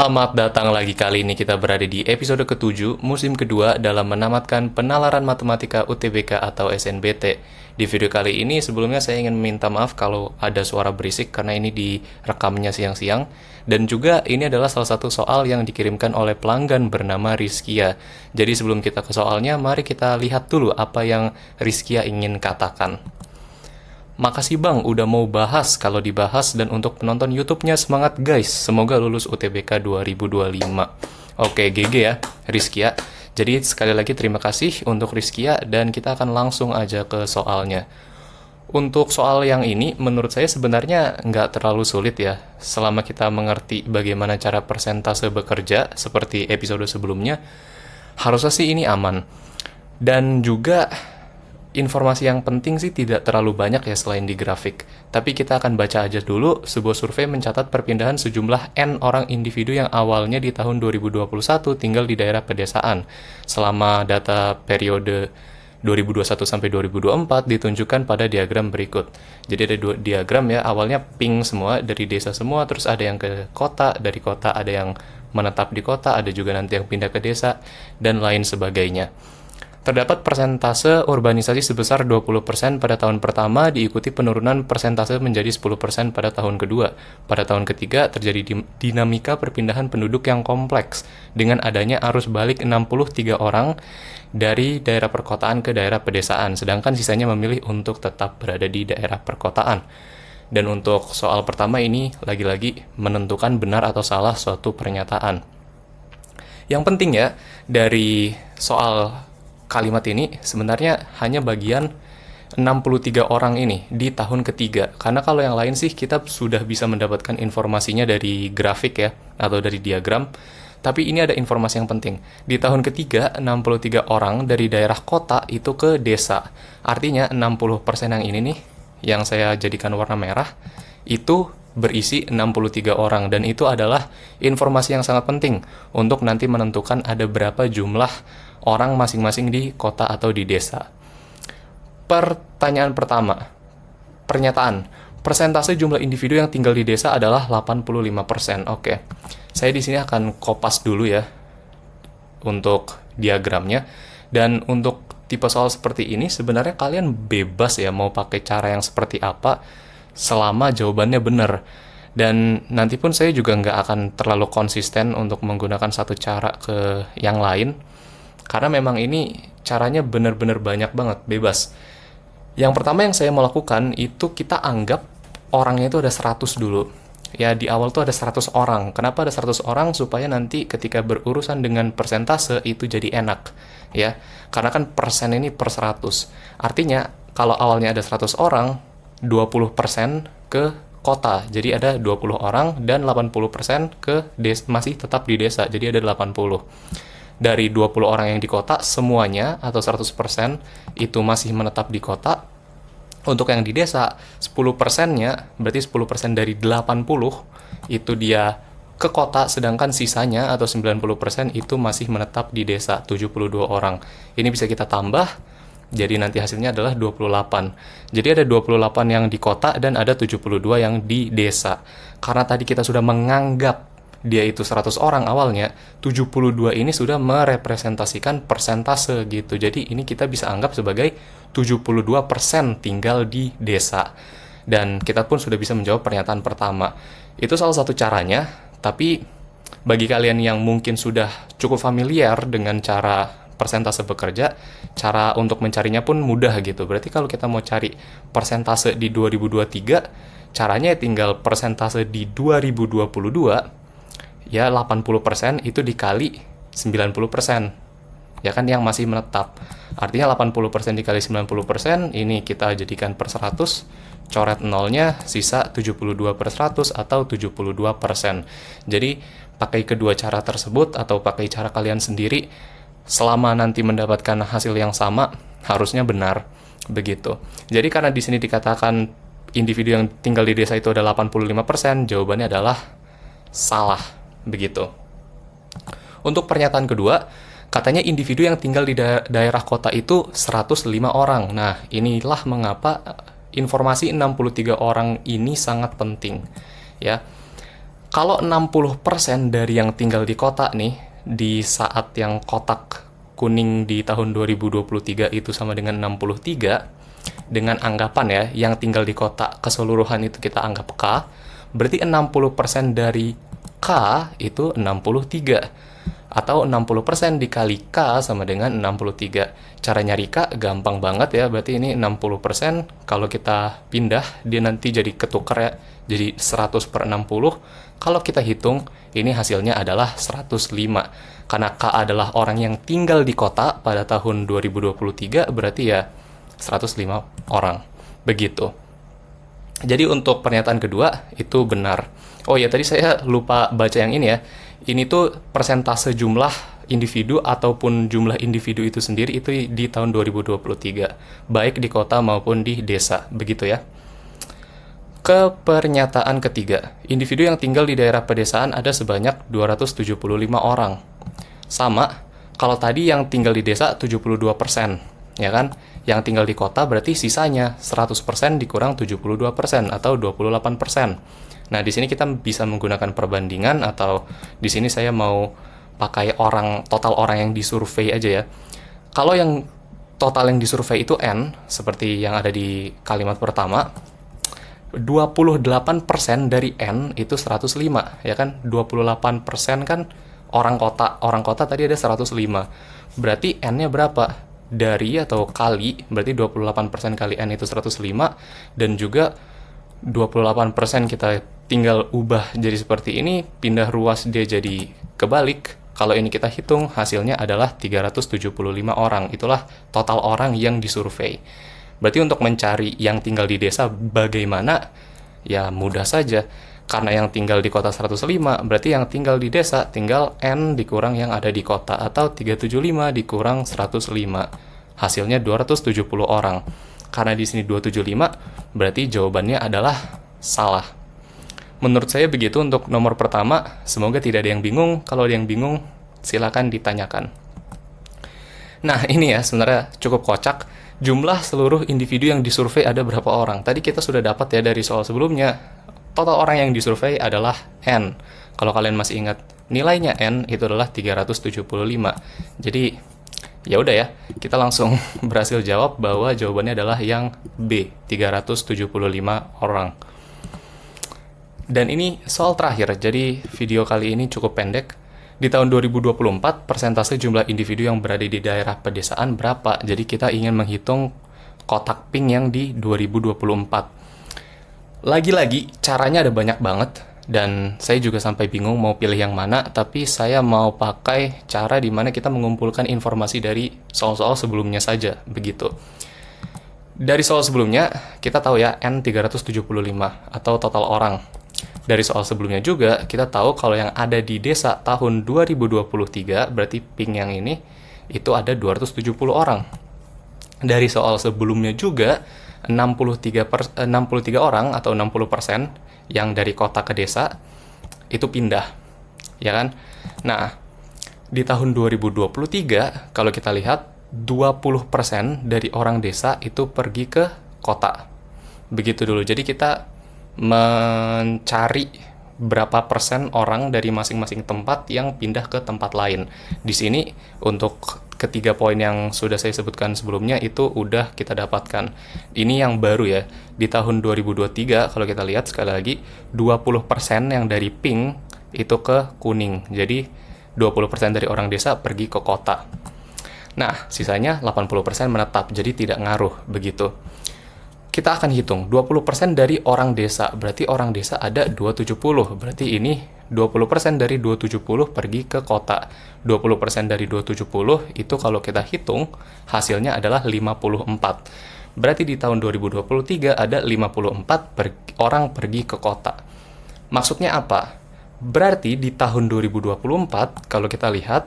Selamat datang lagi. Kali ini kita berada di episode ke-7, musim kedua dalam menamatkan penalaran matematika UTBK atau SNBT. Di video kali ini sebelumnya saya ingin meminta maaf kalau ada suara berisik karena ini direkamnya siang-siang. Dan juga ini adalah salah satu soal yang dikirimkan oleh pelanggan bernama Rizkia. Jadi sebelum kita ke soalnya, mari kita lihat dulu apa yang Rizkia ingin katakan. Makasih bang, udah mau bahas. Kalau dibahas dan untuk penonton YouTube-nya semangat guys. Semoga lulus UTBK 2025. Oke, GG ya, Rizkia. Jadi sekali lagi terima kasih untuk Rizkia dan kita akan langsung aja ke soalnya. Untuk soal yang ini, menurut saya sebenarnya nggak terlalu sulit ya. Selama kita mengerti bagaimana cara persentase bekerja, seperti episode sebelumnya, harusnya sih ini aman. Dan juga informasi yang penting sih tidak terlalu banyak ya selain di grafik. Tapi kita akan baca aja dulu. Sebuah survei mencatat perpindahan sejumlah N orang individu yang awalnya di tahun 2021 tinggal di daerah pedesaan. Selama data periode 2021 sampai 2024 ditunjukkan pada diagram berikut. Jadi ada dua diagram ya, awalnya pink semua, dari desa semua, terus ada yang ke kota, dari kota ada yang menetap di kota, ada juga nanti yang pindah ke desa, dan lain sebagainya. Terdapat persentase urbanisasi sebesar 20% pada tahun pertama, diikuti penurunan persentase menjadi 10% pada tahun kedua. Pada tahun ketiga, terjadi dinamika perpindahan penduduk yang kompleks, dengan adanya arus balik 63 orang dari daerah perkotaan ke daerah pedesaan, sedangkan sisanya memilih untuk tetap berada di daerah perkotaan. Dan untuk soal pertama ini, lagi-lagi menentukan benar atau salah suatu pernyataan. Yang penting ya, dari soal kalimat ini sebenarnya hanya bagian 63 orang ini di tahun ketiga. Karena kalau yang lain sih kita sudah bisa mendapatkan informasinya dari grafik ya, atau dari diagram. Tapi ini ada informasi yang penting. Di tahun ketiga, 63 orang dari daerah kota itu ke desa. Artinya 60% yang ini nih, yang saya jadikan warna merah, itu berisi 63 orang. Dan itu adalah informasi yang sangat penting untuk nanti menentukan ada berapa jumlah orang masing-masing di kota atau di desa. Pertanyaan pertama, pernyataan. Persentase jumlah individu yang tinggal di desa adalah 85%. Oke. Saya di sini akan kopas dulu ya untuk diagramnya. Dan untuk tipe soal seperti ini sebenarnya kalian bebas ya mau pakai cara yang seperti apa selama jawabannya benar. Dan nanti pun saya juga nggak akan terlalu konsisten untuk menggunakan satu cara ke yang lain. Karena memang ini caranya benar-benar banyak banget, bebas. Yang pertama yang saya mau lakukan itu kita anggap orangnya itu ada 100 dulu. Ya, di awal tuh ada 100 orang. Kenapa ada 100 orang? Supaya nanti ketika berurusan dengan persentase itu jadi enak. Ya, karena kan persen ini per 100. Artinya, kalau awalnya ada 100 orang, 20% ke kota. Jadi ada 20 orang dan 80% ke masih tetap di desa. Jadi ada 80. Dari 20 orang yang di kota, semuanya atau 100% itu masih menetap di kota. Untuk yang di desa, 10%-nya, berarti 10% dari 80 itu dia ke kota, sedangkan sisanya atau 90% itu masih menetap di desa, 72 orang. Ini bisa kita tambah, jadi nanti hasilnya adalah 28. Jadi ada 28 yang di kota dan ada 72 yang di desa. Karena tadi kita sudah menganggap dia itu 100 orang awalnya, 72 ini sudah merepresentasikan persentase gitu. Jadi ini kita bisa anggap sebagai 72% tinggal di desa. Dan kita pun sudah bisa menjawab pernyataan pertama. Itu salah satu caranya, tapi bagi kalian yang mungkin sudah cukup familiar dengan cara persentase bekerja, cara untuk mencarinya pun mudah gitu. Berarti kalau kita mau cari persentase di 2023, caranya tinggal persentase di 2022, ya 80% itu dikali 90%. Ya kan yang masih menetap. Artinya 80% dikali 90%, ini kita jadikan per 100, coret nolnya, sisa 72 per 100 atau 72%. Jadi pakai kedua cara tersebut atau pakai cara kalian sendiri, selama nanti mendapatkan hasil yang sama, harusnya benar. Begitu. Jadi karena di sini dikatakan individu yang tinggal di desa itu ada 85%, jawabannya adalah salah. Begitu. Untuk pernyataan kedua, katanya individu yang tinggal di daerah kota itu 105 orang. Nah, inilah mengapa informasi 63 orang ini sangat penting. Ya. Kalau 60% dari yang tinggal di kota nih, di saat yang kotak kuning di tahun 2023 itu sama dengan 63, dengan anggapan ya, yang tinggal di kota keseluruhan itu kita anggap K, berarti 60% dari K itu 63. Atau 60% dikali K sama dengan 63. Cara nyari K gampang banget ya, berarti ini 60%, kalau kita pindah, dia nanti jadi ketukar ya, jadi 100 per 60. Kalau kita hitung, ini hasilnya adalah 105. Karena K adalah orang yang tinggal di kota pada tahun 2023, berarti ya 105 orang. Begitu. Jadi untuk pernyataan kedua, itu benar. Oh ya, tadi saya lupa baca yang ini ya. Ini tuh persentase jumlah individu ataupun jumlah individu itu sendiri itu di tahun 2023. Baik di kota maupun di desa. Begitu ya. Ke pernyataan ketiga, individu yang tinggal di daerah pedesaan ada sebanyak 275 orang. Sama, kalau tadi yang tinggal di desa 72%, ya kan? Yang tinggal di kota berarti sisanya 100% dikurang 72% atau 28%. Nah, di sini kita bisa menggunakan perbandingan atau di sini saya mau pakai total orang yang disurvei aja ya. Kalau yang total yang disurvei itu N, seperti yang ada di kalimat pertama, 28% dari N itu 105, ya kan? 28% kan orang kota tadi ada 105. Berarti N-nya berapa? Dari atau kali, berarti 28% kali N itu 105, dan juga 28% kita tinggal ubah jadi seperti ini, pindah ruas dia jadi kebalik. Kalau ini kita hitung, hasilnya adalah 375 orang. Itulah total orang yang disurvei. Berarti untuk mencari yang tinggal di desa bagaimana? Ya mudah saja. Karena yang tinggal di kota 105, berarti yang tinggal di desa tinggal N dikurang yang ada di kota, atau 375 dikurang 105. Hasilnya 270 orang. Karena di sini 275, berarti jawabannya adalah salah. Menurut saya begitu untuk nomor pertama. Semoga tidak ada yang bingung. Kalau ada yang bingung, silakan ditanyakan. Nah, ini ya sebenarnya cukup kocak. Jumlah seluruh individu yang disurvei ada berapa orang? Tadi kita sudah dapat ya dari soal sebelumnya. Total orang yang disurvei adalah N. Kalau kalian masih ingat, nilainya N itu adalah 375. Jadi, ya udah ya, kita langsung berhasil jawab bahwa jawabannya adalah yang B, 375 orang. Dan ini soal terakhir, jadi video kali ini cukup pendek. Di tahun 2024, persentase jumlah individu yang berada di daerah pedesaan berapa? Jadi kita ingin menghitung kotak pink yang di 2024. Lagi-lagi, caranya ada banyak banget, dan saya juga sampai bingung mau pilih yang mana, tapi saya mau pakai cara di mana kita mengumpulkan informasi dari soal-soal sebelumnya saja, begitu. Dari soal sebelumnya, kita tahu ya, N 375, atau total orang. Dari soal sebelumnya juga, kita tahu kalau yang ada di desa tahun 2023, berarti pink yang ini, itu ada 270 orang. Dari soal sebelumnya juga, 63 orang atau 60% yang dari kota ke desa, itu pindah. Ya kan? Nah, di tahun 2023, kalau kita lihat, 20% dari orang desa itu pergi ke kota. Begitu dulu. Jadi kita mencari berapa persen orang dari masing-masing tempat yang pindah ke tempat lain. Di sini untuk ketiga poin yang sudah saya sebutkan sebelumnya itu udah kita dapatkan. Ini yang baru ya. Di tahun 2023 kalau kita lihat sekali lagi 20% yang dari pink itu ke kuning. Jadi 20% dari orang desa pergi ke kota. Nah, sisanya 80% menetap. Jadi tidak ngaruh begitu. Kita akan hitung 20% dari orang desa, berarti orang desa ada 270, berarti ini 20% dari 270 pergi ke kota. 20% dari 270 itu kalau kita hitung hasilnya adalah 54. Berarti di tahun 2023 ada 54 orang pergi ke kota. Maksudnya apa? Berarti di tahun 2024 kalau kita lihat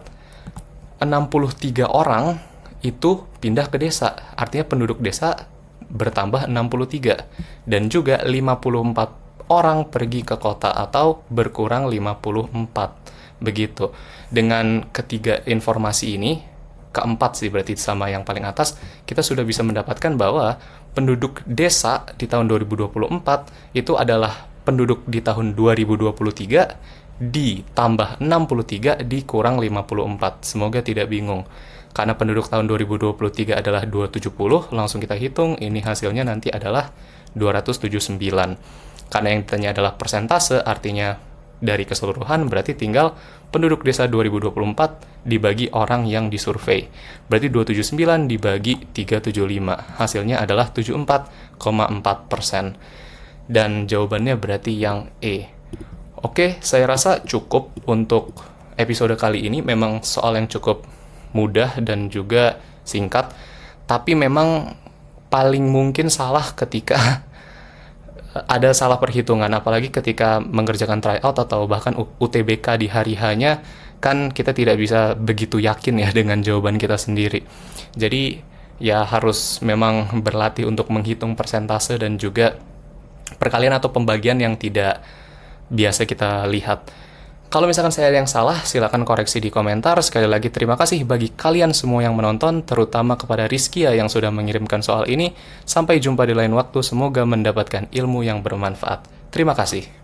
63 orang itu pindah ke desa. Artinya penduduk desa bertambah 63, dan juga 54 orang pergi ke kota atau berkurang 54. Begitu. Dengan ketiga informasi ini, keempat sih berarti sama yang paling atas, kita sudah bisa mendapatkan bahwa penduduk desa di tahun 2024 itu adalah penduduk di tahun 2023 ditambah 63 dikurang 54. Semoga tidak bingung. Karena penduduk tahun 2023 adalah 270, langsung kita hitung, ini hasilnya nanti adalah 279. Karena yang ditanya adalah persentase, artinya dari keseluruhan, berarti tinggal penduduk desa 2024 dibagi orang yang disurvei. Berarti 279 dibagi 375. Hasilnya adalah 74,4%. Dan jawabannya berarti yang E. Oke, saya rasa cukup untuk episode kali ini. Memang soal yang cukup mudah dan juga singkat. Tapi memang paling mungkin salah ketika ada salah perhitungan, apalagi ketika mengerjakan tryout atau bahkan UTBK di hari H-nya, kan kita tidak bisa begitu yakin ya dengan jawaban kita sendiri. Jadi ya harus memang berlatih untuk menghitung persentase dan juga perkalian atau pembagian yang tidak biasa kita lihat. Kalau misalkan saya ada yang salah, silakan koreksi di komentar. Sekali lagi terima kasih bagi kalian semua yang menonton, terutama kepada Rizkia yang sudah mengirimkan soal ini. Sampai jumpa di lain waktu, semoga mendapatkan ilmu yang bermanfaat. Terima kasih.